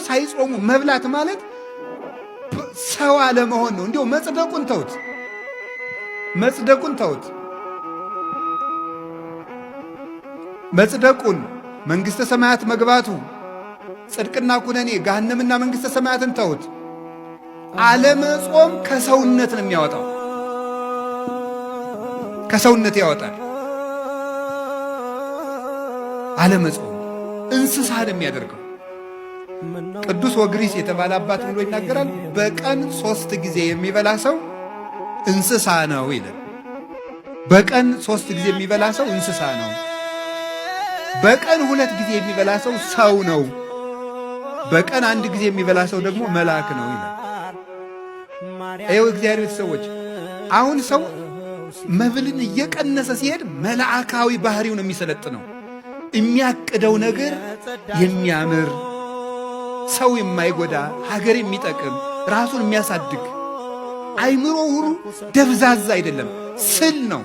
ሳይጾሙ መብላት ማለት ሰው አለመሆን ነው። እንዲያው መጽደቁን ተውት። መጽደቁን መንግሥተ ሰማያት መግባቱ ጽድቅና ኩነኔ ገሃነምና መንግሥተ ሰማያትን ተውት። አለመጾም ከሰውነት ነው የሚያወጣው፣ ከሰውነት ያወጣል። አለመጾም እንስሳ ነው የሚያደርገው። ቅዱስ ወግሪስ የተባለ አባት ብሎ ይናገራል። በቀን 3 ጊዜ የሚበላ ሰው እንስሳ ነው ይላል። በቀን 3 ጊዜ የሚበላ ሰው እንስሳ ነው። በቀን 2 ጊዜ የሚበላ ሰው ሰው ነው። በቀን 1 ጊዜ የሚበላ ሰው ደግሞ መልአክ ነው ይላል። እግዚአብሔር ቤተሰቦች፣ አሁን ሰው መብልን እየቀነሰ ሲሄድ መልአካዊ ባህሪው ነው የሚሰለጥነው። የሚያቅደው ነገር የሚያምር ሰው የማይጎዳ ሀገር የሚጠቅም ራሱን የሚያሳድግ አይምሮ ሁሉ ደብዛዛ አይደለም፣ ስል ነው፣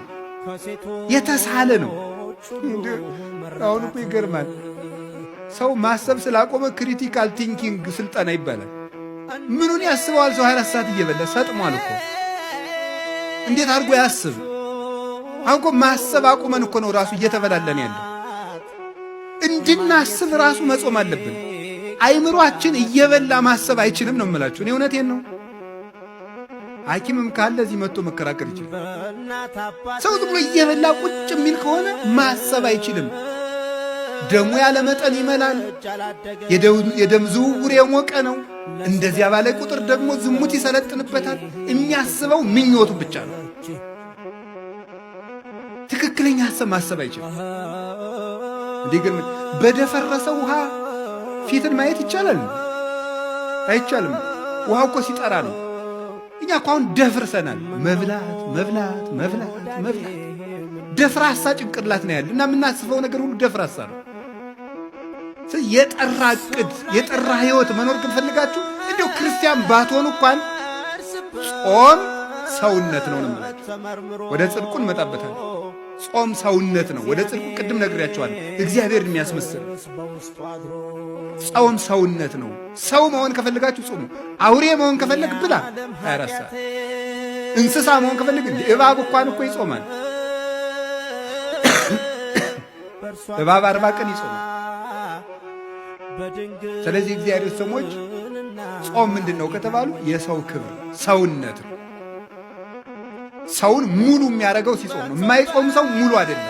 የተሳለ ነው። አሁን እኮ ይገርማል። ሰው ማሰብ ስላቆመ ክሪቲካል ቲንኪንግ ስልጠና ይባላል። ምኑን ያስበዋል? ሰው 24 ሰዓት እየበላ ሰጥሟል እኮ። እንዴት አድርጎ ያስብ? አሁን እኮ ማሰብ አቁመን እኮ ነው ራሱ እየተበላለን ያለው። እንድናስብ ራሱ መጾም አለብን። አይምሮአችን እየበላ ማሰብ አይችልም ነው የምላችሁ። እኔ እውነቴን ነው። ሐኪምም ካለ እዚህ መጥቶ መከራከር ይችላል። ሰው ዝም ብሎ እየበላ ቁጭ የሚል ከሆነ ማሰብ አይችልም። ደሙ ያለ መጠን ይመላል። የደም ዝውውር የሞቀ ነው። እንደዚያ ባለ ቁጥር ደግሞ ዝሙት ይሰለጥንበታል። የሚያስበው ምኞቱ ብቻ ነው። ትክክለኛ ሐሳብ ማሰብ አይችልም። ግን በደፈረሰ ውሃ ፊትን ማየት ይቻላል? አይቻልም። ውሃው እኮ ሲጠራ ነው። እኛ እኮ አሁን ደፍርሰናል። መብላት ደፍራሳ ጭንቅላት ነው ያለ እና የምናስበው ነገር ሁሉ ደፍራሳ ነው። የጠራ ዕቅድ፣ የጠራ ሕይወት መኖር ግን ፈልጋችሁ እንዲያው ክርስቲያን ባትሆኑ እንኳን ጾም ሰውነት ነው ነው ማለት። ወደ ጽድቁ እንመጣበታለን። ጾም ሰውነት ነው። ወደ ጽድቁ ቅድም ነግሬያቸዋለሁ። እግዚአብሔርን የሚያስመስል ጾም ሰውነት ነው። ሰው መሆን ከፈልጋችሁ ጾሙ። አውሬ መሆን ከፈለግ ብላ 24 ሰዓት። እንስሳ መሆን ከፈለግ እባብ እንኳን እኮ ይጾማል። እባብ 40 ቀን ይጾማል። ስለዚህ እግዚአብሔር ሰዎች ጾም ምንድን ነው ከተባሉ የሰው ክብር ሰውነት ነው። ሰውን ሙሉ የሚያደርገው ሲጾም ነው። የማይጾም ሰው ሙሉ አይደለም፣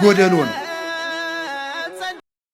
ጎደሎ ነው።